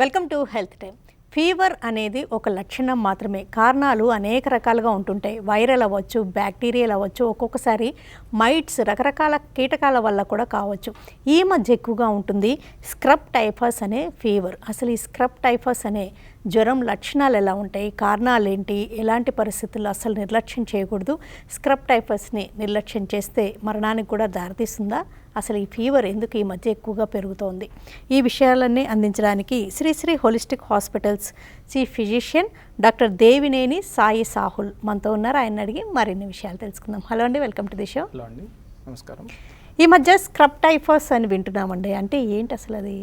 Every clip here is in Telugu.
Welcome to health time. Fever అనేది ఒక లక్షణం మాత్రమే. కారణాలు అనేక రకాలుగా ఉంటుంటాయి. వైరల్ అవ్వచ్చు, బ్యాక్టీరియల్ అవ్వచ్చు, ఒక్కొక్కసారి మైట్స్ రకరకాల కీటకాల వల్ల కూడా కావచ్చు. ఈ మధ్య ఎక్కువగా ఉంటుంది స్క్రబ్ టైఫస్ అనే ఫీవర్. అసలు ఈ స్క్రబ్ టైఫస్ అనే జ్వరం లక్షణాలు ఎలా ఉంటాయి, కారణాలు ఏంటి, ఎలాంటి పరిస్థితుల్లో అసలు నిర్లక్ష్యం చేయకూడదు, స్క్రబ్ టైఫస్ని నిర్లక్ష్యం చేస్తే మరణానికి కూడా దారితీస్తుందా, అసలు ఈ ఫీవర్ ఎందుకు ఈ మధ్య ఎక్కువగా పెరుగుతోంది, ఈ విషయాలన్నీ అందించడానికి Sri Sri holistic hospitals chief physician doctor Devineni Sai Sahul మనతో ఉన్నారు. ఆయన అడిగి మరిన్ని విషయాలు తెలుసుకుందాం. హలో అండి, welcome to the show. Hello అండి, నమస్కారం. ఈ మధ్య స్క్రబ్ టైఫస్ అని వింటున్నామండి, అంటే ఏంటి అసలు అది?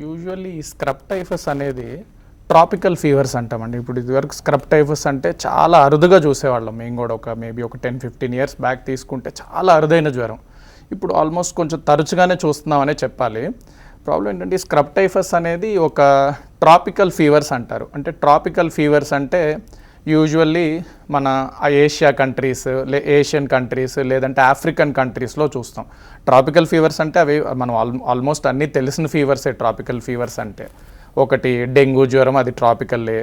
యూజువల్లీ స్క్రబ్ టైఫస్ అనేది ట్రాపికల్ ఫీవర్స్ అంటామండి. ఇప్పుడు ఇదివరకు స్క్రబ్ టైఫస్ అంటే చాలా అరుదుగా చూసేవాళ్ళం. మేము కూడా మేబీ ఒక 10-15 ఇయర్స్ బ్యాక్ తీసుకుంటే చాలా అరుదైన జ్వరం. ఇప్పుడు ఆల్మోస్ట్ కొంచెం తరచుగానే చూస్తున్నామనే చెప్పాలి. ప్రాబ్లం ఏంటంటే స్క్రబ్ టైఫస్ అనేది ఒక ట్రాపికల్ ఫీవర్స్ అంటారు. అంటే ట్రాపికల్ ఫీవర్స్ అంటే యూజువల్లీ మన ఏషియా కంట్రీస్, ఏషియన్ కంట్రీస్ లేదంటే ఆఫ్రికన్ కంట్రీస్లో చూస్తాం. ట్రాపికల్ ఫీవర్స్ అంటే అవి మనం ఆల్మోస్ట్ అన్నీ తెలిసిన ఫీవర్సే. ట్రాపికల్ ఫీవర్స్ అంటే ఒకటి డెంగ్యూ జ్వరం, అది ట్రాపికల్లే.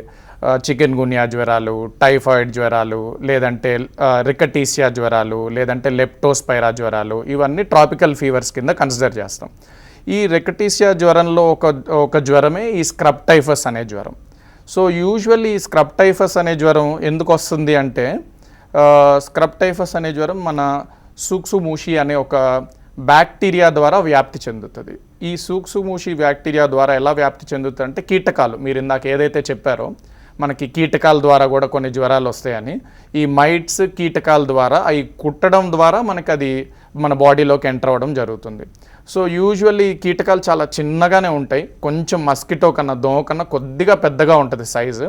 చికెన్ గున్యా జ్వరాలు, టైఫాయిడ్ జ్వరాలు, లేదంటే రికటీసియా జ్వరాలు, లేదంటే లెప్టోస్పైరా జ్వరాలు, ఇవన్నీ ట్రాపికల్ ఫీవర్స్ కింద కన్సిడర్ చేస్తాం. ఈ రికటీసియా జ్వరంలో ఒక జ్వరమే ఈ స్క్రబ్ టైఫస్ అనే జ్వరం. సో యూజువల్లీ ఈ స్క్రబ్ టైఫస్ అనే జ్వరం ఎందుకు వస్తుంది అంటే స్క్రబ్ టైఫస్ అనే జ్వరం మన సూక్సుమూషి అనే ఒక బ్యాక్టీరియా ద్వారా వ్యాప్తి చెందుతుంది. ఈ సూక్సుమూషి బ్యాక్టీరియా ద్వారా ఎలా వ్యాప్తి చెందుతుంది అంటే కీటకాలు, మీరు ఇందాక ఏదైతే చెప్పారో మనకి కీటకాల ద్వారా కూడా కొన్ని జ్వరాలు వస్తాయని, ఈ మైట్స్ కీటకాల ద్వారా అవి కుట్టడం ద్వారా మనకి అది మన బాడీలోకి ఎంటర్ అవ్వడం జరుగుతుంది. సో యూజువల్లీ ఈ కీటకాలు చాలా చిన్నగానే ఉంటాయి, కొంచెం మస్కిటో కన్నా దోమ కన్నా కొద్దిగా పెద్దగా ఉంటుంది సైజు.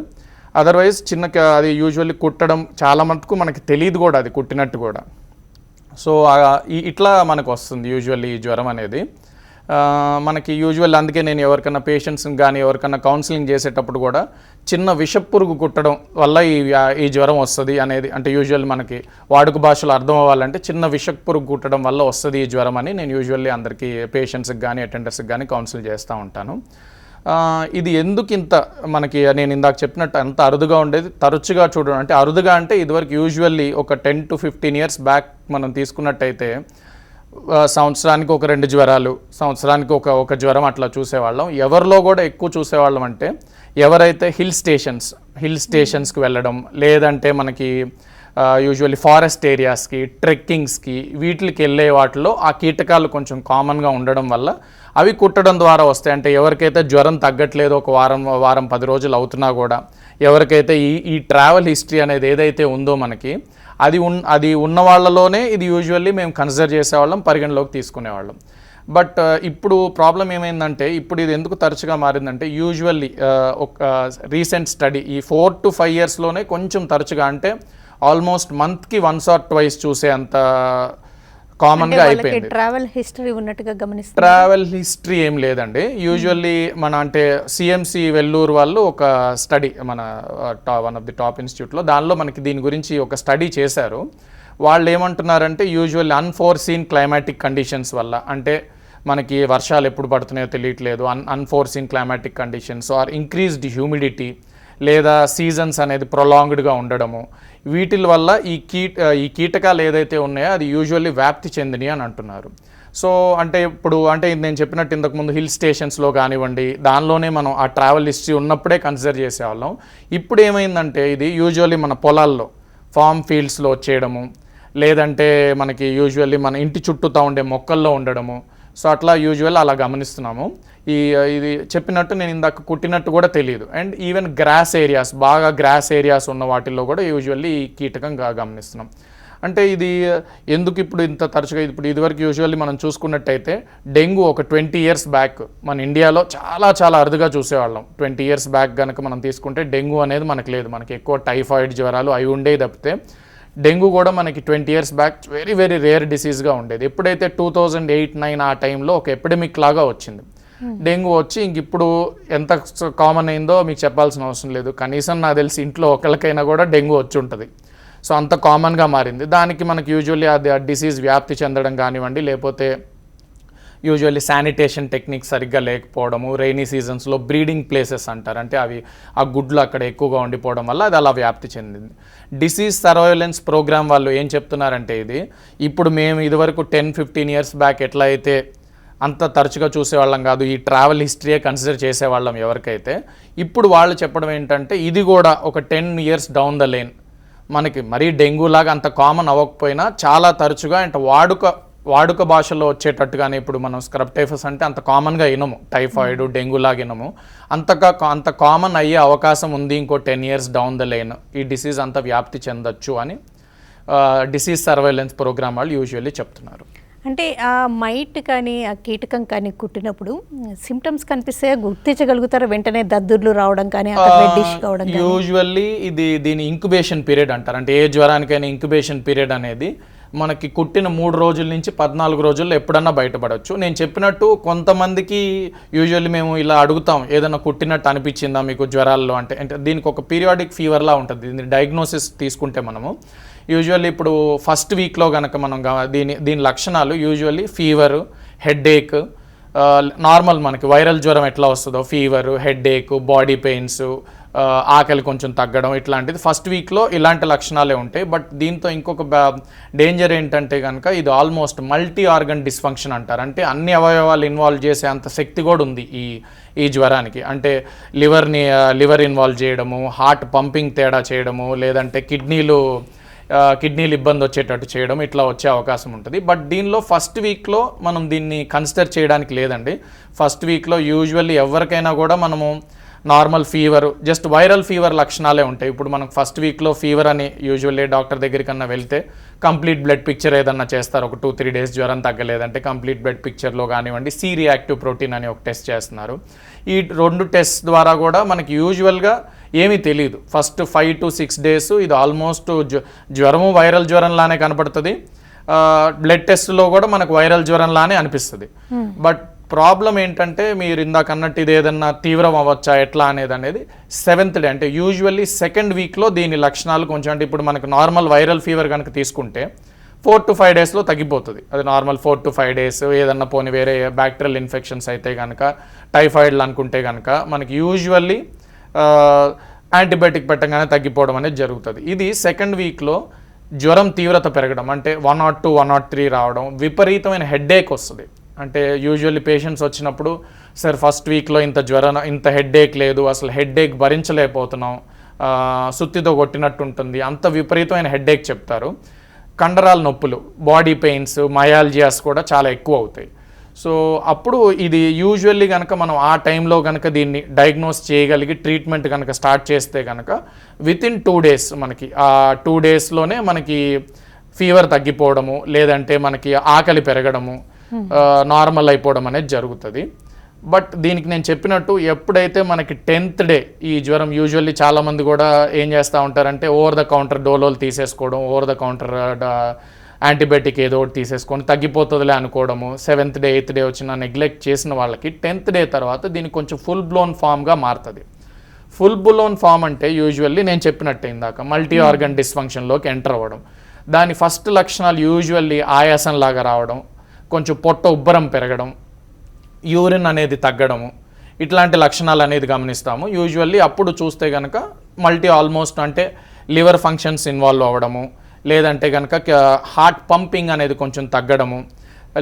అదర్వైజ్ అది యూజువల్లీ కుట్టడం చాలా మటుకు మనకి తెలియదు కూడా, అది కుట్టినట్టు కూడా. సో ఇట్లా మనకు వస్తుంది యూజువల్లీ ఈ జ్వరం అనేది. మనకి యూజువల్ అందుకే నేను ఎవరికన్నా పేషెంట్స్ని కానీ ఎవరికన్నా కౌన్సిలింగ్ చేసేటప్పుడు కూడా చిన్న విషపురుగు కుట్టడం వల్ల ఈ జ్వరం వస్తుంది అనేది, అంటే యూజువల్ మనకి వాడుక భాషలో అర్థం అవ్వాలంటే చిన్న విషపురుగు కుట్టడం వల్ల వస్తుంది ఈ జ్వరం అని నేను యూజువల్లీ అందరికీ పేషెంట్స్కి కానీ అటెండర్స్కి కానీ కౌన్సిల్ చేస్తూ ఉంటాను. ఇది ఎందుకు ఇంత మనకి నేను ఇందాక చెప్పినట్టు అంత అరుదుగా ఉండేది, తరచుగా చూడడం అంటే అరుదుగా అంటే ఇదివరకు యూజువల్లీ ఒక 10-15 ఇయర్స్ బ్యాక్ మనం తీసుకున్నట్టయితే సంవత్సరానికి ఒక 2 జ్వరాలు, సంవత్సరానికి ఒక జ్వరం అట్లా చూసేవాళ్ళం. ఎవరిలో కూడా ఎక్కువ చూసేవాళ్ళం అంటే ఎవరైతే హిల్ స్టేషన్స్కి వెళ్ళడం, లేదంటే మనకి యూజువల్లీ ఫారెస్ట్ ఏరియాస్కి, ట్రెక్కింగ్స్కి, వీటికి వెళ్ళే వాటిలో ఆ కీటకాలు కొంచెం కామన్గా ఉండడం వల్ల అవి కుట్టడం ద్వారా వస్తాయి. అంటే ఎవరికైతే జ్వరం తగ్గట్లేదు, ఒక వారం 10 రోజులు అవుతున్నా కూడా, ఎవరికైతే ఈ ట్రావెల్ హిస్టరీ అనేది ఏదైతే ఉందో మనకి అది ఉన్న వాళ్ళలోనే ఇది యూజువల్లీ మేము కన్సిడర్ చేసేవాళ్ళం, పరిగణలోకి తీసుకునేవాళ్ళం. బట్ ఇప్పుడు ప్రాబ్లం ఏమైందంటే ఇప్పుడు ఇది ఎందుకు తరచుగా మారిందంటే యూజువల్లీ ఒక రీసెంట్ స్టడీ ఈ 4-5 ఇయర్స్లోనే కొంచెం తరచుగా, అంటే ఆల్మోస్ట్ మంత్కి 1 or 2 చూసే అంత కామన్గా అయిపోయింది. ట్రావెల్ హిస్టరీ ఉన్నట్టుగా గమనిస్తారు. ట్రావెల్ హిస్టరీ ఏం లేదండి. యూజువల్లీ మన అంటే సిఎంసి వెల్లూరు వాళ్ళు ఒక స్టడీ, మన వన్ ఆఫ్ ది టాప్ ఇన్స్టిట్యూట్లో, దానిలో మనకి దీని గురించి ఒక స్టడీ చేశారు. వాళ్ళు ఏమంటున్నారంటే యూజువల్లీ అన్ఫోర్సీన్ క్లైమాటిక్ కండిషన్స్ వల్ల, అంటే మనకి వర్షాలు ఎప్పుడు పడుతున్నాయో తెలియట్లేదు, unforeseen climatic conditions or increased humidity, లేదా సీజన్స్ అనేది ప్రొలాంగ్డ్గా ఉండడము, వీటి వల్ల ఈ కీటకాలు ఏదైతే ఉన్నాయో అది యూజువల్లీ వ్యాప్తి చెందినవి అని అంటున్నారు. సో అంటే అంటే నేను చెప్పినట్టు ఇంతకుముందు హిల్ స్టేషన్స్లో కానివ్వండి, దానిలోనే మనం ఆ ట్రావెల్ హిస్టరీ ఉన్నప్పుడే కన్సిడర్ చేసేవాళ్ళం. ఇప్పుడు ఏమైందంటే ఇది యూజువల్లీ మన పొలాల్లో, ఫార్మ్ ఫీల్డ్స్లో వచ్చేయడము, లేదంటే మనకి యూజువల్లీ మన ఇంటి చుట్టూతా ఉండే మొక్కల్లో ఉండడము. సో అట్లా యూజువల్ అలా గమనిస్తున్నాము. ఇది చెప్పినట్టు నేను ఇందాక కుట్టినట్టు కూడా తెలియదు. అండ్ ఈవెన్ బాగా గ్రాస్ ఏరియాస్ ఉన్న వాటిల్లో కూడా యూజువల్లీ ఈ కీటకంగా గమనిస్తున్నాం. అంటే ఇది ఎందుకు ఇప్పుడు ఇంత తరచుగా, ఇప్పుడు ఇదివరకు యూజువల్లీ మనం చూసుకున్నట్టయితే డెంగ్యూ ఒక 20 ఇయర్స్ బ్యాక్ మన ఇండియాలో చాలా అరుదుగా చూసేవాళ్ళం. 20 ఇయర్స్ బ్యాక్ కనుక మనం తీసుకుంటే డెంగ్యూ అనేది మనకు లేదు. మనకి ఎక్కువ టైఫాయిడ్ జ్వరాలు అవి ఉండేవి తప్పితే డెంగ్యూ కూడా మనకి 20 ఇయర్స్ బ్యాక్ వెరీ రేర్ డిసీజ్గా ఉండేది. ఎప్పుడైతే 2008-9 ఆ టైంలో ఒక ఎపిడమిక్ లాగా వచ్చింది డెంగ్యూ వచ్చి, ఇంక ఇప్పుడు ఎంత కామన్ అయిందో మీకు చెప్పాల్సిన అవసరం లేదు. కనీసం నాకు తెలిసి ఇంట్లో ఒకరికైనా కూడా డెంగ్యూ వచ్చి ఉంటుంది. సో అంత కామన్గా మారింది. దానికి మనకి యూజువల్లీ అది డిసీజ్ వ్యాప్తి చెందడం కానివ్వండి, లేకపోతే యూజువల్లీ శానిటేషన్ టెక్నిక్స్ సరిగ్గా లేకపోవడము, రైనీ సీజన్స్లో బ్రీడింగ్ ప్లేసెస్ అంటారు, అంటే అవి ఆ గుడ్లు అక్కడ ఎక్కువగా ఉండిపోవడం వల్ల అది అలా వ్యాప్తి చెందింది. డిసీజ్ సర్వైలెన్స్ ప్రోగ్రామ్ వాళ్ళు ఏం చెప్తున్నారంటే ఇది ఇప్పుడు మేము ఇదివరకు 10-15 ఇయర్స్ బ్యాక్ ఎట్లా అయితే అంత తరచుగా చూసేవాళ్ళం కాదు, ఈ ట్రావెల్ హిస్టరీయే కన్సిడర్ చేసేవాళ్ళం ఎవరికైతే, ఇప్పుడు వాళ్ళు చెప్పడం ఏంటంటే ఇది కూడా ఒక 10 ఇయర్స్ డౌన్ ద లేన్ మనకి మరీ డెంగ్యూ లాగా అంత కామన్ అవ్వకపోయినా చాలా తరచుగా అంటే వాడుక భాషలో వచ్చేటట్టుగానే ఇప్పుడు మనం స్క్రబ్ టైఫస్ అంటే అంత కామన్గా వినము, టైఫాయిడ్ డెంగ్యూ లాగా వినము, అంత కామన్ అయ్యే అవకాశం ఉంది ఇంకో 10 ఇయర్స్ డౌన్ ద లేన్ ఈ డిసీజ్ అంత వ్యాప్తి చెందొచ్చు అని డిసీజ్ సర్వైలెన్స్ ప్రోగ్రామ్ వాళ్ళు యూజువల్లీ చెప్తున్నారు. అంటే ఆ మైట్ కానీ ఆ కీటకం కానీ కుట్టినప్పుడు సిమ్టమ్స్ కనిపిస్తే గుర్తించగలుగుతారు వెంటనే దద్దుర్లు రావడం కానీ రెడ్డిష్ కావడం? యూజువల్లీ దీని ఇంక్యుబేషన్ పీరియడ్ అంటారు, అంటే ఏ జ్వరానికైనా ఇంక్యుబేషన్ పీరియడ్ అనేది మనకి కుట్టిన 3 రోజుల నుంచి 14 రోజుల్లో ఎప్పుడన్నా బయటపడవచ్చు. నేను చెప్పినట్టు కొంతమందికి యూజువల్లీ మేము ఇలా అడుగుతాం, ఏదైనా కుట్టినట్టు అనిపించిందా మీకు జ్వరాల్లో అంటే దీనికి ఒక పీరియాడిక్ ఫీవర్లా ఉంటుంది. దీని డయాగ్నోసిస్ తీసుకుంటే మనము యూజువల్లీ ఇప్పుడు ఫస్ట్ వీక్లో కనుక మనం దీని లక్షణాలు యూజువల్లీ ఫీవరు, హెడ్ఏక్, నార్మల్ మనకి వైరల్ జ్వరం ఎట్లా వస్తుందో ఫీవరు, హెడ్ఏక్, బాడీ పెయిన్స్, ఆకలి కొంచెం తగ్గడం, ఇట్లాంటిది ఫస్ట్ వీక్లో ఇలాంటి లక్షణాలే ఉంటాయి. బట్ దీంతో ఇంకొక డేంజర్ ఏంటంటే కనుక ఇది ఆల్మోస్ట్ మల్టీ ఆర్గన్ డిస్ఫంక్షన్ అంటారు, అంటే అన్ని అవయవాలు ఇన్వాల్వ్ చేసే అంత శక్తి కూడా ఉంది ఈ జ్వరానికి. అంటే లివర్ ఇన్వాల్వ్ చేయడము, హార్ట్ పంపింగ్ తేడా చేయడము, లేదంటే కిడ్నీలు ఇబ్బంది వచ్చేటట్టు చేయడం, ఇట్లా వచ్చే అవకాశం ఉంటుంది. బట్ దీనిలో ఫస్ట్ వీక్లో మనం దీన్ని కన్సిడర్ చేయడానికి లేదండి. ఫస్ట్ వీక్లో యూజువల్లీ ఎవరికైనా కూడా మనము normal fever, just viral fever లక్షణాలే ఉంటాయి. ఇప్పుడు మనకు ఫస్ట్ వీక్లో ఫీవర్ అని యూజువల్లీ డాక్టర్ దగ్గరికన్నా వెళ్తే కంప్లీట్ బ్లడ్ పిక్చర్ ఏదన్నా చేస్తారు, ఒక 2-3 డేస్ జ్వరం తగ్గలేదంటే కంప్లీట్ బ్లడ్ పిక్చర్లో కానివ్వండి సి రియాక్టివ్ ప్రోటీన్ అని ఒక టెస్ట్ చేస్తున్నారు. ఈ 2 టెస్ట్ ద్వారా కూడా మనకి యూజువల్గా ఏమీ తెలియదు. ఫస్ట్ 5 to 6 డేస్ ఇది ఆల్మోస్ట్ జ్వరము వైరల్ జ్వరంలానే కనపడుతుంది, బ్లడ్ టెస్ట్లో కూడా మనకు వైరల్ జ్వరంలానే అనిపిస్తుంది. బట్ ప్రాబ్లం ఏంటంటే మీరు ఇందాక అన్నట్టు ఇది ఏదన్నా తీవ్రం అవ్వచ్చా ఎట్లా అనేది 7th డే అంటే యూజువల్లీ 2nd వీక్లో దీని లక్షణాలు కొంచెం, అంటే ఇప్పుడు మనకు నార్మల్ వైరల్ ఫీవర్ కనుక తీసుకుంటే 4 to 5 డేస్లో తగ్గిపోతుంది. అది నార్మల్ 4 to 5 డేస్. ఏదన్నా పోనీ వేరే బ్యాక్టీరియల్ ఇన్ఫెక్షన్స్ అయితే కనుక, టైఫాయిడ్లు అనుకుంటే కనుక మనకి యూజువల్లీ యాంటీబయాటిక్ పెట్టగానే తగ్గిపోవడం అనేది జరుగుతుంది. ఇది 2nd వీక్లో జ్వరం తీవ్రత పెరగడం, అంటే 102, 103 రావడం, విపరీతమైన హెడ్ఏక్ వస్తుంది. అంటే యూజువల్లీ పేషెంట్స్ వచ్చినప్పుడు సార్ ఫస్ట్ వీక్లో ఇంత హెడ్ఏక్ లేదు, అసలు హెడ్ఏక్ భరించలేకపోతున్నాం, సుత్తితో కొట్టినట్టు ఉంటుంది, అంత విపరీతమైన హెడ్ఏక్ చెప్తారు. కండరాల నొప్పులు, బాడీ పెయిన్స్, మయాల్జియాస్ కూడా చాలా ఎక్కువ అవుతాయి. సో అప్పుడు ఇది యూజువల్లీ కనుక మనం ఆ టైంలో కనుక దీన్ని డయాగ్నోస్ చేయగలిగి ట్రీట్మెంట్ కనుక స్టార్ట్ చేస్తే కనుక వితిన్ 2 డేస్ మనకి ఆ 2 డేస్లోనే మనకి ఫీవర్ తగ్గిపోవడము, లేదంటే మనకి ఆకలి పెరగడము, నార్మల్ అయిపోవడం అనేది జరుగుతుంది. బట్ దీనికి నేను చెప్పినట్టు ఎప్పుడైతే మనకి 10th డే ఈ జ్వరం యూజువల్లీ చాలామంది కూడా ఏం చేస్తూ ఉంటారంటే ఓవర్ ద కౌంటర్ డోలోలు తీసేసుకోవడం, ఓవర్ ద కౌంటర్ యాంటీబయాటిక్ ఏదో ఒకటి తీసేసుకొని తగ్గిపోతుందిలే అనుకోవడము, 7th డే 8th డే వచ్చిన నెగ్లెక్ట్ చేసిన వాళ్ళకి 10th డే తర్వాత దీనికి కొంచెం ఫుల్ బ్లోన్ ఫామ్గా మారుతుంది. ఫుల్ బ్లోన్ ఫామ్ అంటే యూజువల్లీ నేను చెప్పినట్టే ఇందాక మల్టీ ఆర్గన్ డిస్ఫంక్షన్లోకి ఎంటర్ అవ్వడం. దాని ఫస్ట్ లక్షణాలు యూజువల్లీ ఆయాసం లాగా రావడం, కొంచెం పొట్ట ఉబ్బరం పెరగడం, యూరిన్ అనేది తగ్గడము, ఇట్లాంటి లక్షణాలు అనేది గమనిస్తాము. యూజువల్లీ అప్పుడు చూస్తే కనుక ఆల్మోస్ట్ అంటే లివర్ ఫంక్షన్స్ ఇన్వాల్వ్ అవ్వడము, లేదంటే కనుక హార్ట్ పంపింగ్ అనేది కొంచెం తగ్గడము,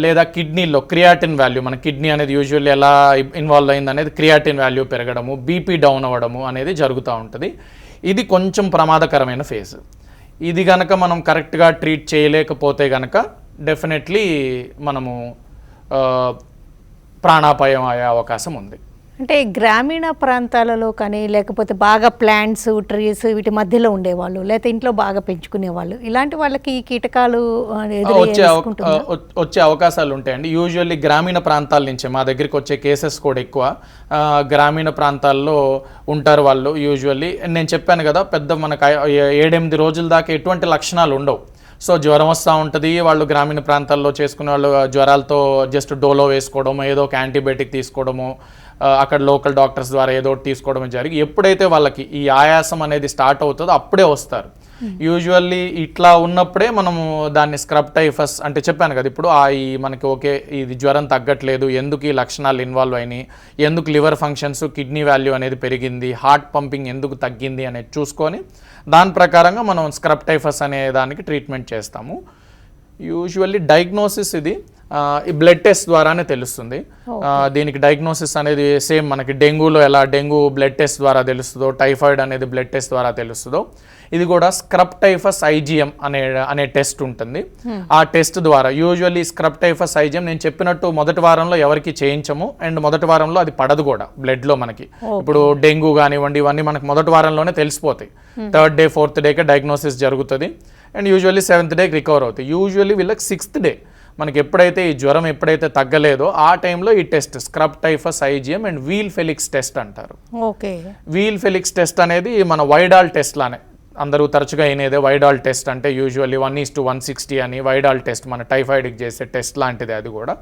లేదా కిడ్నీలో క్రియాటిన్ వాల్యూ, మన కిడ్నీ అనేది యూజువల్లీ ఎలా ఇన్వాల్వ్ అయింది అనేది క్రియాటిన్ వాల్యూ పెరగడము, బీపీ డౌన్ అవ్వడము అనేది జరుగుతూ ఉంటుంది. ఇది కొంచెం ప్రమాదకరమైన ఫేజ్. ఇది కనుక మనం కరెక్ట్గా ట్రీట్ చేయలేకపోతే కనుక డెఫినెట్లీ మనము ప్రాణాపాయం అయ్యే అవకాశం ఉంది. అంటే గ్రామీణ ప్రాంతాలలో కానీ లేకపోతే బాగా ప్లాంట్స్, ట్రీస్ వీటి మధ్యలో ఉండేవాళ్ళు, లేకపోతే ఇంట్లో బాగా పెంచుకునేవాళ్ళు, ఇలాంటి వాళ్ళకి ఈ కీటకాలు వచ్చే అవకాశాలు ఉంటాయండి. యూజువల్లీ గ్రామీణ ప్రాంతాల నుంచే మా దగ్గరికి వచ్చే కేసెస్ కూడా ఎక్కువ గ్రామీణ ప్రాంతాల్లో ఉంటారు వాళ్ళు. యూజువల్లీ నేను చెప్పాను కదా, పెద్ద మనకు 7-8 రోజుల దాకా ఎటువంటి లక్షణాలు ఉండవు. సో జ్వరం వస్తూ ఉంటుంది, వాళ్ళు గ్రామీణ ప్రాంతాల్లో చేసుకునే వాళ్ళు జ్వరాలతో జస్ట్ డోలో వేసుకోవడము, ఏదో ఒక యాంటీబయాటిక్ తీసుకోవడము, అక్కడ లోకల్ డాక్టర్స్ ద్వారా ఏదో ఒకటి తీసుకోవడం జరిగి ఎప్పుడైతే వాళ్ళకి ఈ ఆయాసం అనేది స్టార్ట్ అవుతుందో అప్పుడే వస్తారు. యూజువల్లీ ఇట్లా ఉన్నప్పుడే మనము దాన్ని స్క్రబ్ టైఫస్ అంటే చెప్పాను కదా ఇప్పుడు ఈ మనకి ఓకే ఇది జ్వరం తగ్గట్లేదు, ఎందుకు ఈ లక్షణాలు ఇన్వాల్వ్ అయినాయి, ఎందుకు లివర్ ఫంక్షన్స్ కిడ్నీ వాల్యూ అనేది పెరిగింది, హార్ట్ పంపింగ్ ఎందుకు తగ్గింది అనేది చూసుకొని దాని ప్రకారంగా మనం స్క్రబ్ టైఫస్ అనే దానికి ట్రీట్మెంట్ చేస్తాము. యూజువల్లీ డయాగ్నోసిస్ ఇది ఈ బ్లడ్ టెస్ట్ ద్వారానే తెలుస్తుంది. దీనికి డయాగ్నోసిస్ అనేది సేమ్ మనకి డెంగ్యూలో ఎలా డెంగ్యూ బ్లడ్ టెస్ట్ ద్వారా తెలుస్తుందో, టైఫాయిడ్ అనేది బ్లడ్ టెస్ట్ ద్వారా తెలుస్తుందో, ఇది కూడా స్క్రబ్ టైఫస్ ఐజిఎం అనే టెస్ట్ ఉంటుంది. ఆ టెస్ట్ ద్వారా యూజువల్లీ స్క్రబ్ టైఫస్ ఐజిఎం నేను చెప్పినట్టు మొదటి వారంలో ఎవరికి చేయించము, అండ్ మొదటి వారంలో అది పడదు కూడా బ్లడ్లో. మనకి ఇప్పుడు డెంగ్యూ కానివ్వండి ఇవన్నీ మనకి మొదటి వారంలోనే తెలిసిపోతాయి. 3rd day 4th decay diagnosis జరుగుతుంది, అండ్ యూజువల్లీ 7th డేకి రికవర్ అవుతాయి. యూజువల్లీ వీళ్ళకి 6th డే మనకి ఎప్పుడైతే ఈ జ్వరం ఎప్పుడైతే తగ్గలేదో ఆ టైంలో ఈ test scrub typhus IgM and Weil Felix test అంటారు. ఓకే, వీల్ ఫెలిక్స్ టెస్ట్ అనేది మన వైడాల్ టెస్ట్ లానే అందరూ తరచుగా అయినదే. వైడాల్ టెస్ట్ అంటే యూజువల్లీ 1:160 అని వైడాల్ టెస్ట్ మన టైఫాయిడ్కి చేసే టెస్ట్ లాంటిది. అది కూడా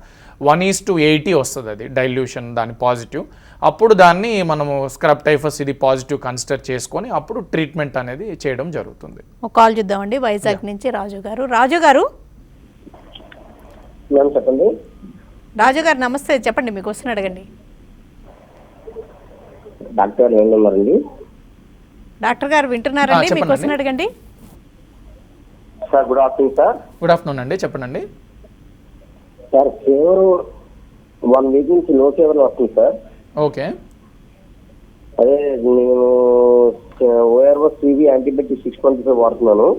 1:80 వస్తుంది అది డైల్యూషన్ దాని పాజిటివ్. అప్పుడు దాన్ని మనము స్క్రబ్ టైఫస్ ఇది పాజిటివ్ కన్సిడర్ చేసుకొని అప్పుడు ట్రీట్మెంట్ అనేది చేయడం జరుగుతుంది. ఒక కాల్ చూద్దామండి, వైజాగ్ నుంచి రాజు గారు. రాజు గారు చెప్పండి. రాజు గారు నమస్తే, చెప్పండి మీకు వస్తున్న అడగండి. డాక్టర్ ఏం నెంబరండి? డాక్టర్ గారు వింటున్నారండి, మీకు వస్తున్న అడగండి. Sir good afternoon sir. Good afternoon అండి, చెప్పండి. సార్ ఫీవర్ 1 వీక్ నుంచి లో ఫీవర్ వస్తుంది సార్. ఓకే, అదే నేను ఓఆర్ఓ సివి యాంటీబయాటిక్ 6.5 వాడుతున్నాను.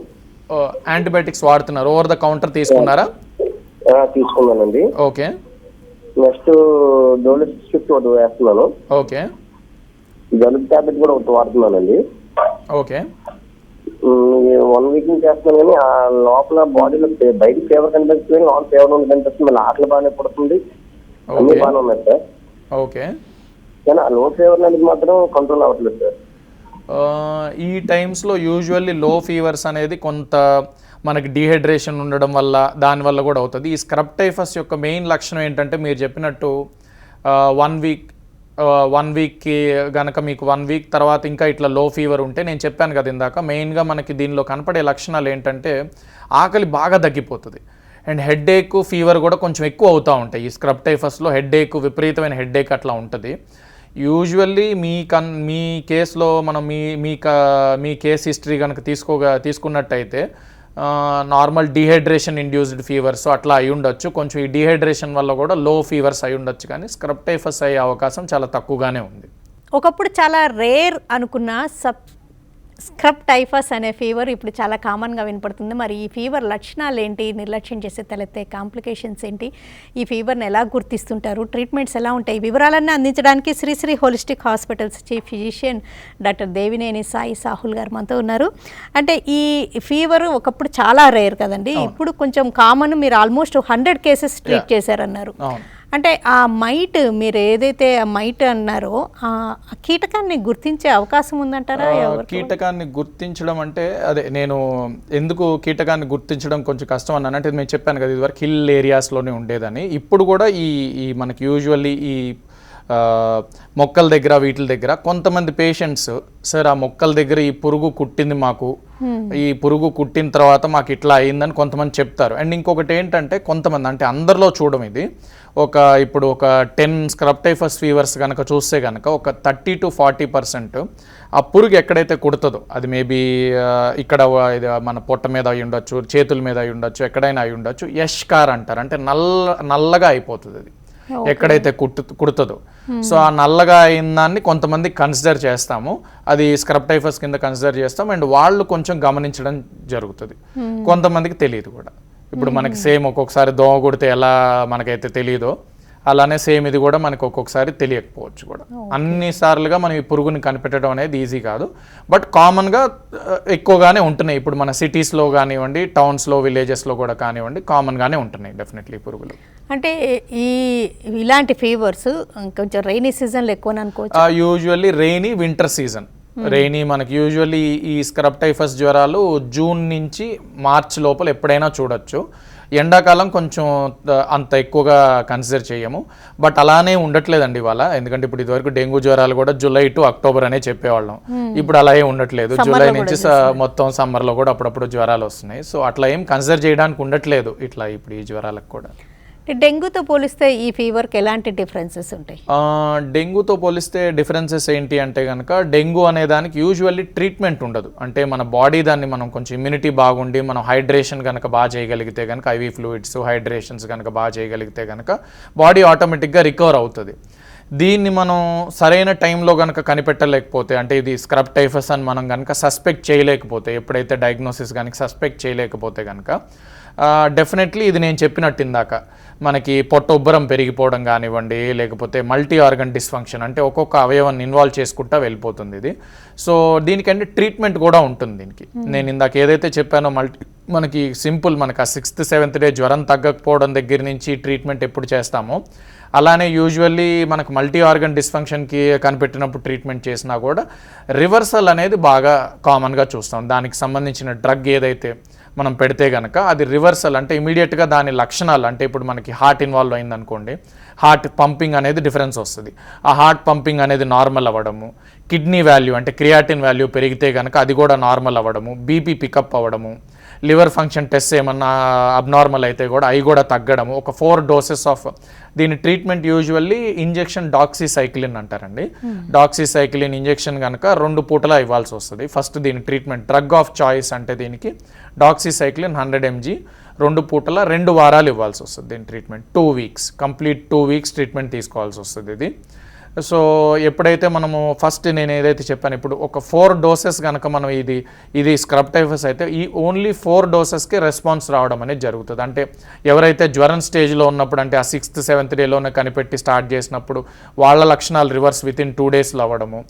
యాంటీబయాటిక్స్ వాడుతున్నారు, ఓవర్ ద కౌంటర్ తీసుకున్నారా? తీసుకున్నానండి. ఓకే, నెక్స్ట్ డోలో స్క్రిప్ట్ ఒకటి వేస్తున్నాను. ఓకే, జలుబు టాబ్లెట్ కూడా ఒకటి వాడుతున్నానండి. ఓకే, 1 వీక్ నుంచి చేస్తున్నాను, కానీ ఆ లోపల బాడీలో బయట ఫీవర్ కనిపిస్తుంది, లోపల ఫీవర్ ఉంది కనిపిస్తుంది, మళ్ళీ ఆటలు బాగానే పడుతుంది, అన్ని బాగానే ఉన్నాయి సార్. ఓకే, కానీ ఆ లో ఫీవర్ అనేది మాత్రం కంట్రోల్ అవ్వట్లేదు సార్. ఈ టైమ్స్లో యూజువల్లీ లో ఫీవర్స్ అనేది కొంత మనకి డీహైడ్రేషన్ ఉండడం వల్ల దానివల్ల కూడా అవుతుంది. ఈ స్క్రబ్ టైఫస్ యొక్క మెయిన్ లక్షణం ఏంటంటే మీరు చెప్పినట్టు 1 వీక్కి గనక మీకు 1 వీక్ తర్వాత ఇంకా ఇట్లా లో ఫీవర్ ఉంటే, నేను చెప్పాను కదా ఇందాక, మెయిన్గా మనకి దీనిలో కనపడే లక్షణాలు ఏంటంటే ఆకలి బాగా తగ్గిపోతుంది, అండ్ హెడ్ఏక్ ఫీవర్ కూడా కొంచెం ఎక్కువ అవుతూ ఉంటాయి. ఈ స్క్రబ్ టైఫస్లో హెడ్ఏక్ విపరీతమైన హెడ్ఏక్ అట్లా ఉంటుంది. యూజువల్లీ మీ కేసులో మనం మీ కేస్ హిస్టరీ కనుక తీసుకున్నట్టయితే నార్మల్ డీహైడ్రేషన్ ఇండ్యూస్డ్ ఫీవర్స్ అట్లా అయి ఉండొచ్చు. కొంచెం ఈ డీహైడ్రేషన్ వల్ల కూడా లో ఫీవర్స్ అయి ఉండొచ్చు, కానీ స్క్రబ్ టైఫస్ అయ్యే అవకాశం చాలా తక్కువగానే ఉంది. ఒకప్పుడు చాలా రేర్ అనుకున్న స్క్రబ్ టైఫస్ అనే ఫీవర్ ఇప్పుడు చాలా కామన్గా వినపడుతుంది. మరి ఈ ఫీవర్ లక్షణాలు ఏంటి, నిర్లక్ష్యం చేసే తలెత్తే కాంప్లికేషన్స్ ఏంటి, ఈ ఫీవర్ని ఎలా గుర్తిస్తుంటారు, ట్రీట్మెంట్స్ ఎలా ఉంటాయి, వివరాలన్నీ అందించడానికి Sri Sri holistic hospitals chief physician doctor Devineni Sai Sahul గారు మనతో ఉన్నారు. అంటే ఈ ఫీవర్ ఒకప్పుడు చాలా రేర్ కదండి, ఇప్పుడు కొంచెం కామన్. మీరు ఆల్మోస్ట్ 100 కేసెస్ ట్రీట్ చేశారన్నారు. అంటే ఆ మైట్, మీరు ఏదైతే ఆ మైట్ అన్నారో ఆ కీటకాన్ని గుర్తించే అవకాశం ఉందంటారా? కీటకాన్ని గుర్తించడం అంటే అదే నేను ఎందుకు కీటకాన్ని గుర్తించడం కొంచెం కష్టం అన్నాను అంటే, నేను చెప్పాను కదా ఇదివరకు హిల్ ఏరియాస్లోనే ఉండేదని. ఇప్పుడు కూడా ఈ మనకి యూజువల్లీ ఈ మొక్కల దగ్గర వీటి దగ్గర కొంతమంది పేషెంట్స్, సార్ ఆ మొక్కల దగ్గర ఈ పురుగు కుట్టింది మాకు, ఈ పురుగు కుట్టిన తర్వాత మాకు ఇట్లా అయిందని కొంతమంది చెప్తారు. అండ్ ఇంకొకటి ఏంటంటే కొంతమంది, అంటే అందరిలో చూడడం ఇది, ఇప్పుడు ఒక 10 స్క్రబ్ టైఫస్ ఫీవర్స్ కనుక చూస్తే కనుక ఒక 30 to 40% ఆ పురుగు ఎక్కడైతే కుడుతుందో, అది మేబీ ఇక్కడ మన పొట్ట మీద అయి ఉండొచ్చు, చేతుల మీద అయి ఉండొచ్చు, ఎక్కడైనా అయి ఉండొచ్చు, యష్కార్ అంటారు, అంటే నల్లగా అయిపోతుంది అది ఎక్కడైతే కుడుతుందో. సో ఆ నల్లగా అయిన దాన్ని కొంతమంది కన్సిడర్ చేస్తాము, అది స్క్రబ్ టైఫస్ కింద కన్సిడర్ చేస్తాం, అండ్ వాళ్ళు కొంచెం గమనించడం జరుగుతుంది. కొంతమందికి తెలియదు కూడా. ఇప్పుడు మనకి సేమ్ ఒక్కొక్కసారి దోమ కుడితే ఎలా మనకైతే తెలియదో, అలానే సేమ్ ఇది కూడా మనకు ఒక్కొక్కసారి తెలియకపోవచ్చు కూడా. అన్నిసార్లుగా మనం ఈ పురుగుని కనిపెట్టడం అనేది ఈజీ కాదు, బట్ కామన్గా ఎక్కువగానే ఉంటున్నాయి. ఇప్పుడు మన సిటీస్లో కానివ్వండి, టౌన్స్లో, విలేజెస్లో కూడా కానివ్వండి, కామన్గానే ఉంటున్నాయి డెఫినెట్లీ పురుగులు. అంటే ఇలాంటి ఫీవర్స్ కొంచెం రైనీ సీజన్లో ఎక్కువ అనుకోవచ్చు. యూజువల్లీ వింటర్ సీజన్ రెయినీ మనకి యూజువల్లీ ఈ స్క్రబ్ టైఫస్ జ్వరాలు జూన్ నుంచి మార్చ్ లోపల ఎప్పుడైనా చూడొచ్చు. ఎండాకాలం కొంచెం అంత ఎక్కువగా కన్సిడర్ చేయము. బట్ అలానే ఉండట్లేదండి ఇవాళ, ఎందుకంటే ఇప్పుడు ఇదివరకు డెంగ్యూ జ్వరాలు కూడా జూలై టు అక్టోబర్ అనే చెప్పేవాళ్ళం. ఇప్పుడు అలా ఏం ఉండట్లేదు. జూలై నుంచి మొత్తం సమ్మర్లో కూడా అప్పుడప్పుడు జ్వరాలు వస్తున్నాయి. సో అట్లా ఏం కన్సిడర్ చేయడానికి ఉండట్లేదు ఇట్లా ఇప్పుడు ఈ జ్వరాలకు కూడా. డెంగ్యూతో పోలిస్తే ఈ ఫీవర్కి ఎలాంటి డిఫరెన్సెస్ ఉంటాయి? డెంగ్యూతో పోలిస్తే డిఫరెన్సెస్ ఏంటి అంటే కనుక, డెంగ్యూ అనే దానికి యూజువల్లీ ట్రీట్మెంట్ ఉండదు. అంటే మన బాడీ దాన్ని మనం కొంచెం ఇమ్యూనిటీ బాగుండి మనం హైడ్రేషన్ కనుక బాగా చేయగలిగితే కనుక, ఐవీ ఫ్లూయిడ్స్ హైడ్రేషన్స్ కనుక బాగా చేయగలిగితే కనుక బాడీ ఆటోమేటిక్గా రికవర్ అవుతుంది. దీన్ని మనం సరైన టైంలో కనుక కనిపెట్టలేకపోతే, అంటే ఇది స్క్రబ్ టైఫస్ అని మనం కనుక సస్పెక్ట్ చేయలేకపోతే, ఎప్పుడైతే డయాగ్నోసిస్ కనుక సస్పెక్ట్ చేయలేకపోతే కనుక డెఫినెట్లీ ఇది నేను చెప్పినట్టు ఇందాక మనకి పొట్ట ఉబ్బరం పెరిగిపోవడం కానివ్వండి, లేకపోతే మల్టీ ఆర్గన్ డిస్ఫంక్షన్, అంటే ఒక్కొక్క అవయవాన్ని ఇన్వాల్వ్ చేసుకుంటా వెళ్ళిపోతుంది ఇది. సో దీనికంటే ట్రీట్మెంట్ కూడా ఉంటుంది దీనికి. నేను ఇందాక ఏదైతే చెప్పానో మనకి సింపుల్, మనకి ఆ 6th 7th డే జ్వరం తగ్గకపోవడం దగ్గర నుంచి ట్రీట్మెంట్ ఎప్పుడు చేస్తామో, అలానే యూజువల్లీ మనకు మల్టీ ఆర్గన్ డిస్ఫంక్షన్కి కనిపెట్టినప్పుడు ట్రీట్మెంట్ చేసినా కూడా రివర్సల్ అనేది బాగా కామన్గా చూస్తాం. దానికి సంబంధించిన డ్రగ్ ఏదైతే మనం పెడితే కనుక అది రివర్సల్, అంటే ఇమీడియట్గా దాని లక్షణాలు, అంటే ఇప్పుడు మనకి హార్ట్ ఇన్వాల్వ్ అయిందనుకోండి, హార్ట్ పంపింగ్ అనేది డిఫరెన్స్ వస్తుంది. ఆ హార్ట్ పంపింగ్ అనేది నార్మల్ అవ్వడము, కిడ్నీ వాల్యూ అంటే క్రియాటిన్ వాల్యూ పెరిగితే కనుక అది కూడా నార్మల్ అవ్వడము, బీపీ పికప్ అవ్వడము, లివర్ ఫంక్షన్ టెస్ట్ ఏమన్నా అబ్నార్మల్ అయితే కూడా అవి కూడా తగ్గడము. ఒక 4 డోసెస్ ఆఫ్ దీని ట్రీట్మెంట్ యూజువల్లీ ఇంజెక్షన్ డాక్సీసైక్లిన్ అంటారండి. డాక్సీసైక్లిన్ ఇంజెక్షన్ కనుక 2 పూటలా ఇవ్వాల్సి వస్తుంది. ఫస్ట్ దీని ట్రీట్మెంట్ డ్రగ్ ఆఫ్ చాయిస్, అంటే దీనికి డాక్సీసైక్లిన్ 100 mg 2 పూటల 2 వారాలు ఇవ్వాల్సి వస్తుంది. దీని treatment 2 weeks, complete 2 weeks treatment తీసుకోవాల్సి వస్తుంది ఇది. సో ఎప్పుడైతే మనము ఫస్ట్ నేను ఏదైతే చెప్పాను, ఇప్పుడు ఒక 4 డోసెస్ కనుక మనం ఇది స్క్రబ్ టైఫస్ అయితే ఈ ఓన్లీ 4 డోసెస్కి రెస్పాన్స్ రావడం అనేది జరుగుతుంది. అంటే ఎవరైతే జ్వరం స్టేజ్లో ఉన్నప్పుడు, అంటే ఆ 6th 7th డేలోనే కనిపెట్టి స్టార్ట్ చేసినప్పుడు వాళ్ళ లక్షణాలు రివర్స్ వితిన్ 2 daysలో అవ్వడము,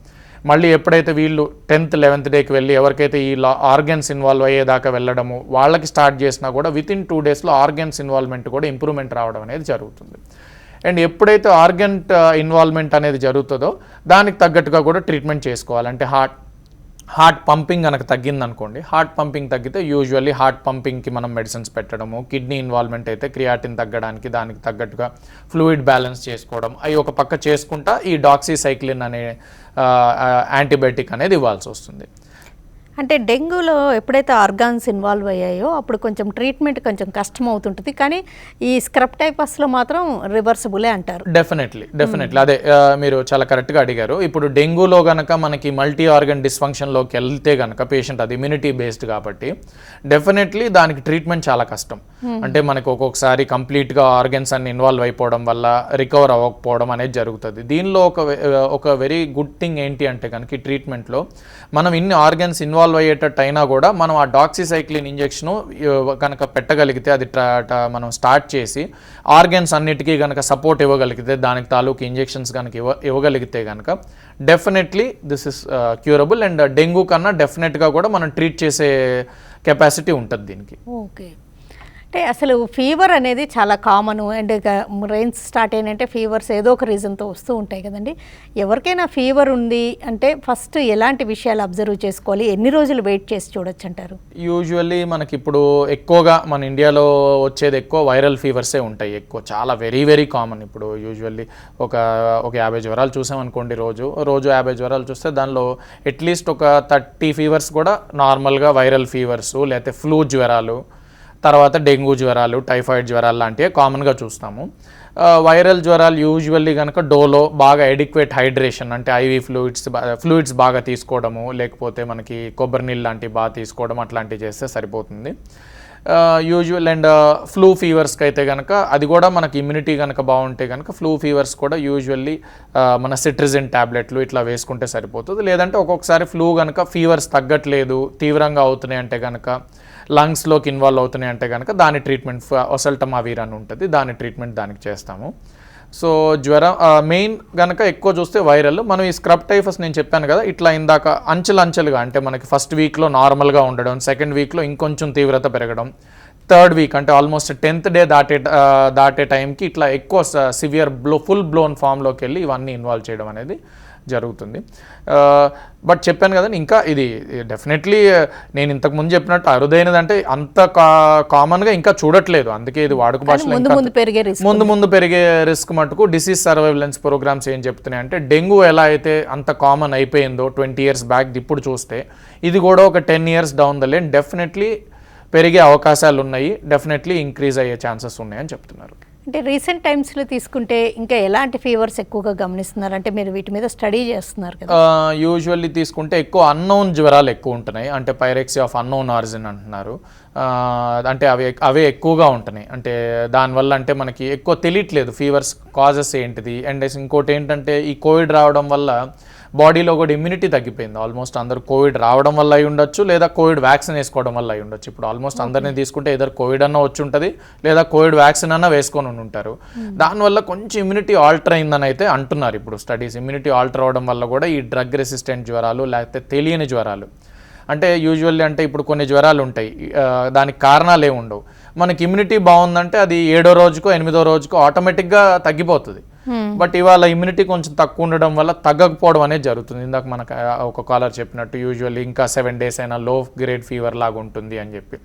మళ్ళీ ఎప్పుడైతే వీళ్ళు 10th 11th డేకి వెళ్ళి ఎవరికైతే ఈ ఆర్గన్స్ ఇన్వాల్వ్ అయ్యేదాకా వెళ్ళడము వాళ్ళకి స్టార్ట్ చేసినా కూడా వితిన్ 2 daysలో ఆర్గన్స్ ఇన్వాల్వ్మెంట్ కూడా ఇంప్రూవ్మెంట్ రావడం అనేది జరుగుతుంది. అండ్ ఎప్పుడైతే ఆర్గన్ ఇన్వాల్వ్మెంట్ అనేది జరుగుతుందో దానికి తగ్గట్టుగా కూడా ట్రీట్మెంట్ చేసుకోవాలి. అంటే హార్ట్ పంపింగ్ కనుక తగ్గిందనుకోండి, హార్ట్ పంపింగ్ తగ్గితే యూజువల్లీ హార్ట్ పంపింగ్కి మనం మెడిసిన్స్ పెట్టడము, కిడ్నీ ఇన్వాల్వ్మెంట్ అయితే క్రియాటిన్ తగ్గడానికి దానికి తగ్గట్టుగా ఫ్లూయిడ్ బ్యాలెన్స్ చేసుకోవడం, అవి ఒక పక్క చేసుకుంటా ఈ డాక్సీసైక్లిన్ అనే యాంటీబయాటిక్ అనేది ఇవ్వాల్సి వస్తుంది. అంటే డెంగ్యూలో ఎప్పుడైతే ఆర్గాన్స్ ఇన్వాల్వ్ అయ్యాయో అప్పుడు కొంచెం ట్రీట్మెంట్ కొంచెం కష్టం అవుతుంటుంది, కానీ ఈ స్క్రబ్ టైఫస్లో మాత్రం రివర్సిబులే అంటారు. డెఫినెట్లీ అదే మీరు చాలా కరెక్ట్గా అడిగారు. ఇప్పుడు డెంగ్యూలో కనుక మనకి మల్టీ ఆర్గన్ డిస్ఫంక్షన్లోకి వెళ్తే కనుక పేషెంట్, అది ఇమ్యూనిటీ బేస్డ్ కాబట్టి డెఫినెట్లీ దానికి ట్రీట్మెంట్ చాలా కష్టం. అంటే మనకు ఒక్కొక్కసారి కంప్లీట్గా ఆర్గన్స్ అన్ని ఇన్వాల్వ్ అయిపోవడం వల్ల రికవర్ అవ్వకపోవడం అనేది జరుగుతుంది. దీనిలో ఒక వెరీ గుడ్ థింగ్ ఏంటి అంటే కనుక ఈ ట్రీట్మెంట్లో మనం ఇన్ని ఆర్గన్స్ ఇన్వాల్వ్ అయ్యేటట్టు అయినా కూడా మనం ఆ డాక్సీసైక్లిన్ ఇంజెక్షన్ కనుక పెట్టగలిగితే, అది మనం స్టార్ట్ చేసి ఆర్గన్స్ అన్నిటికీ కనుక సపోర్ట్ ఇవ్వగలిగితే, దానికి తాలూకు ఇంజెక్షన్స్ కనుక ఇవ్వగలిగితే కనుక definitely this is curable. And dengue కన్నా డెఫినెట్గా కూడా మనం ట్రీట్ చేసే కెపాసిటీ ఉంటుంది దీనికి. ఓకే, అంటే అసలు ఫీవర్ అనేది చాలా కామను. అండ్ రెయిన్స్ స్టార్ట్ అయినంటే ఫీవర్స్ ఏదో ఒక రీజన్తో వస్తూ ఉంటాయి కదండి. ఎవరికైనా ఫీవర్ ఉంది అంటే ఫస్ట్ ఎలాంటి విషయాలు అబ్జర్వ్ చేసుకోవాలి, ఎన్ని రోజులు వెయిట్ చేసి చూడొచ్చు అంటారు? యూజువల్లీ మనకి ఇప్పుడు ఎక్కువగా మన ఇండియాలో వచ్చేది ఎక్కువ వైరల్ ఫీవర్సే ఉంటాయి ఎక్కువ, చాలా వెరీ వెరీ కామన్. ఇప్పుడు యూజువల్లీ ఒక 50 జ్వరాలు చూసామనుకోండి, రోజు 50 జ్వరాలు చూస్తే దానిలో అట్లీస్ట్ ఒక 30 ఫీవర్స్ కూడా నార్మల్గా వైరల్ ఫీవర్స్, లేకపోతే ఫ్లూ జ్వరాలు, తర్వాత డెంగ్యూ జ్వరాలు, టైఫాయిడ్ జ్వరాలు లాంటివి కామన్గా చూస్తాము. వైరల్ జ్వరాలు యూజువల్లీ కనుక డోలో బాగా ఎడిక్వేట్ హైడ్రేషన్, అంటే ఐవీ ఫ్లూయిడ్స్ బాగా తీసుకోవడము, లేకపోతే మనకి కొబ్బరి నీళ్ళు లాంటివి బాగా తీసుకోవడం, అట్లాంటివి చేస్తే సరిపోతుంది. యూజువల్. అండ్ ఫ్లూ ఫీవర్స్కి అయితే కనుక అది కూడా మనకి ఇమ్యూనిటీ కనుక బాగుంటే కనుక ఫ్లూ ఫీవర్స్ కూడా యూజువల్లీ మన సిట్రిజిన్ ట్యాబ్లెట్లు ఇట్లా వేసుకుంటే సరిపోతుంది. లేదంటే ఒక్కొక్కసారి ఫ్లూ కనుక ఫీవర్స్ తగ్గట్లేదు, తీవ్రంగా అవుతున్నాయి అంటే కనుక, లంగ్స్లోకి ఇన్వాల్వ్ అవుతున్నాయి అంటే కనుక దాని ట్రీట్మెంట్ ఒసల్టమావిర్ అని ఉంటుంది, దాని ట్రీట్మెంట్ దానికి చేస్తాము. సో జ్వరం మెయిన్ కనుక ఎక్కువ చూస్తే వైరల్. మనం ఈ స్క్రబ్ టైఫస్ నేను చెప్పాను కదా, ఇట్లా ఇందాక అంచెలుగా, అంటే మనకి ఫస్ట్ వీక్లో నార్మల్గా ఉండడం, సెకండ్ వీక్లో ఇంకొంచెం తీవ్రత పెరగడం, థర్డ్ వీక్ అంటే ఆల్మోస్ట్ 10th డే దాటే టైంకి ఇట్లా ఎక్కువ సివియర్ ఫుల్ బ్లోన్ ఫామ్లోకి వెళ్ళి ఇవన్నీ ఇన్వాల్వ్ చేయడం అనేది జరుగుతుంది. బట్ చెప్పాను కదండి, ఇంకా ఇది డెఫినెట్లీ నేను ఇంతకుముందు చెప్పినట్టు అరుదైనదంటే అంత కామన్గా ఇంకా చూడట్లేదు. అందుకే ఇది వాడుక భాషలో ముందు పెరిగే రిస్క్ మటుకు డిసీజ్ సర్వైలెన్స్ ప్రోగ్రామ్స్ ఏం చెప్తున్నాయి అంటే, డెంగ్యూ ఎలా అయితే అంత కామన్ అయిపోయిందో 20 years బ్యాక్ ఇప్పుడు చూస్తే, ఇది కూడా ఒక 10 years down the line definitely పెరిగే అవకాశాలు ఉన్నాయి, డెఫినెట్లీ ఇంక్రీజ్ అయ్యే ఛాన్సెస్ ఉన్నాయని చెప్తున్నారు. అంటే రీసెంట్ టైమ్స్లో తీసుకుంటే ఇంకా ఎలాంటి ఫీవర్స్ ఎక్కువగా గమనిస్తున్నారు? అంటే మీరు వీటి మీద స్టడీ చేస్తున్నారు కదా. యూజువల్లీ తీసుకుంటే ఎక్కువ అన్నోన్ జ్వరాలు ఎక్కువ ఉంటున్నాయి. అంటే పైరెక్సీ ఆఫ్ అన్నోన్ ఆరిజిన్ అంటున్నారు. అంటే అవే ఎక్కువగా ఉంటున్నాయి. అంటే దానివల్ల అంటే మనకి ఎక్కువ తెలియట్లేదు ఫీవర్స్ కాజెస్ ఏంటిది. అండ్ ఇంకోటి ఏంటంటే ఈ కోవిడ్ రావడం వల్ల బాడీలో కూడా ఇమ్యూనిటీ తగ్గిపోయింది. ఆల్మోస్ట్ అందరూ కోవిడ్ రావడం వల్ల అయి ఉండొచ్చు, లేదా కోవిడ్ వ్యాక్సిన్ వేసుకోవడం వల్ల అయి ఉండొచ్చు. ఇప్పుడు ఆల్మోస్ట్ అందరినీ తీసుకుంటే ఏదర్ కోవిడ్ అన్న వచ్చి ఉంటుంది, లేదా కోవిడ్ వ్యాక్సిన్ అన్న వేసుకొని ఉంటారు. దానివల్ల కొంచెం ఇమ్యూనిటీ ఆల్టర్ అయిందని అయితే అంటున్నారు ఇప్పుడు స్టడీస్. ఇమ్యూనిటీ ఆల్టర్ అవడం వల్ల కూడా ఈ డ్రగ్ రెసిస్టెంట్ జ్వరాలు, లేకపోతే తెలియని జ్వరాలు, అంటే యూజువల్లీ అంటే ఇప్పుడు కొన్ని జ్వరాలు ఉంటాయి, దానికి కారణాలు ఏమి ఉండవు. మనకి ఇమ్యూనిటీ బాగుందంటే అది 7వ రోజుకో 8వ రోజుకో ఆటోమేటిక్గా తగ్గిపోతుంది. బట్ ఇవాళ ఇమ్యూనిటీ కొంచెం తక్కువ ఉండడం వల్ల తగ్గకపోవడం అనేది జరుగుతుంది. ఇందాక మనకు ఒక కాలర్ చెప్పినట్టు యూజువల్లీ ఇంకా 7 days అయినా లో గ్రేడ్ ఫీవర్ లాగా ఉంటుంది అని చెప్పి.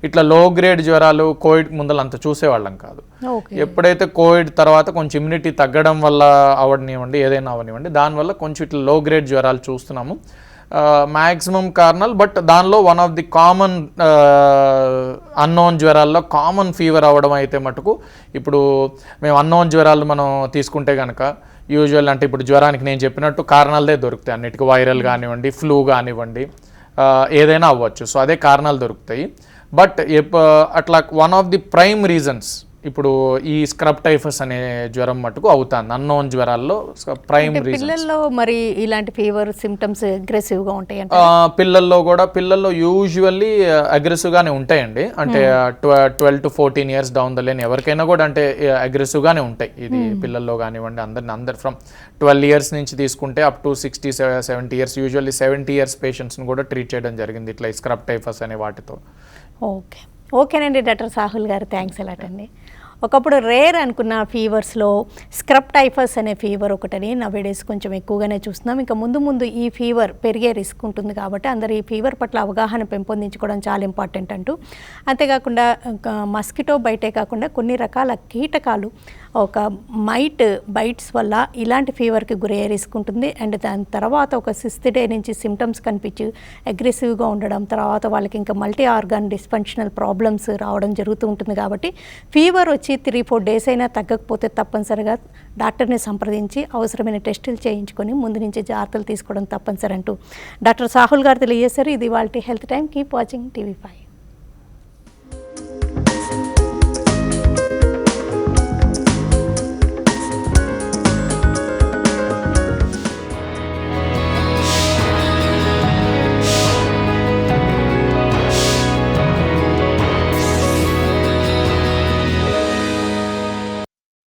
ఇట్లా లో గ్రేడ్ జ్వరాలు కోవిడ్ ముందర అంత చూసేవాళ్ళం కాదు. ఎప్పుడైతే కోవిడ్ తర్వాత కొంచెం ఇమ్యూనిటీ తగ్గడం వల్ల అవనివ్వండి, ఏదైనా అవనివ్వండి, దానివల్ల కొంచెం ఇట్లా లో గ్రేడ్ జ్వరాలు చూస్తున్నాము. మ్యాక్సిమం కారణాలు, బట్ దానిలో one of the common unknown జ్వరాల్లో కామన్ ఫీవర్ అవ్వడం అయితే మటుకు, ఇప్పుడు మేము అన్నోన్ జ్వరాలు మనం తీసుకుంటే కనుక యూజువల్ అంటే ఇప్పుడు జ్వరానికి నేను చెప్పినట్టు కారణాలదే దొరుకుతాయి అన్నిటికీ. వైరల్ కానివ్వండి, ఫ్లూ కానివ్వండి, ఏదైనా అవ్వచ్చు. సో అదే కారణాలు దొరుకుతాయి. బట్ అట్లా one of the prime reasons ఇప్పుడు ఈ స్క్రబ్ టైఫస్ అనే జ్వరం మటుకు అవుతుంది అన్నోన్ జ్వరాల్లో ప్రైమ్ రీజన్. పిల్లల్లో మరి ఇలాంటి ఫీవర్ సిమ్టమ్స్ అగ్రెసివ్గా ఉంటాయి? పిల్లల్లో యూజువల్లీ అగ్రెసివ్గానే ఉంటాయండి. అంటే 12 to 14 years down the line ఎవరికైనా కూడా అంటే అగ్రెసివ్గానే ఉంటాయి. ఇది పిల్లల్లో కానివ్వండి, అందరు ఫ్రమ్ 12 years నుంచి తీసుకుంటే up to 60-70 years, usually 70 years పేషెంట్స్ని కూడా ట్రీట్ చేయడం జరిగింది ఇట్లా స్క్రబ్ టైఫస్ అనే వాటితో. ఓకేనండి డాక్టర్ సాహుల్ గారు, థ్యాంక్స్ అలాట్ అండి. ఒకప్పుడు రేర్ అనుకున్న ఫీవర్స్లో స్క్రబ్ టైఫస్ అనే ఫీవర్ ఒకటని నవేడేస్ కొంచెం ఎక్కువగానే చూస్తున్నాం. ఇంకా ముందు ఈ ఫీవర్ పెరిగే రిస్క్ ఉంటుంది కాబట్టి అందరూ ఈ ఫీవర్ పట్ల అవగాహన పెంపొందించుకోవడం చాలా ఇంపార్టెంట్ అంటూ. అంతేకాకుండా మస్కిటో బైటే కాకుండా కొన్ని రకాల కీటకాలు ఒక బైట్స్ వల్ల ఇలాంటి ఫీవర్కి గురయ్యే రిస్క్ ఉంటుంది. అండ్ దాని తర్వాత ఒక 6th day నుంచి సిమ్టమ్స్ కనిపించి అగ్రెసివ్గా ఉండడం, తర్వాత వాళ్ళకి ఇంకా మల్టీ ఆర్గాన్ డిస్ఫంక్షనల్ ప్రాబ్లమ్స్ రావడం జరుగుతూ ఉంటుంది. కాబట్టి ఫీవర్ వచ్చి 3-4 days అయినా తగ్గకపోతే తప్పనిసరిగా డాక్టర్ని సంప్రదించి అవసరమైన టెస్టులు చేయించుకొని ముందు నుంచి జాగ్రత్తలు తీసుకోవడం తప్పనిసరి అంటూ డాక్టర్ సాహుల్ గారు తెలియజేశారు. ఇది వాళ్ళ health time. Keep watching TV5.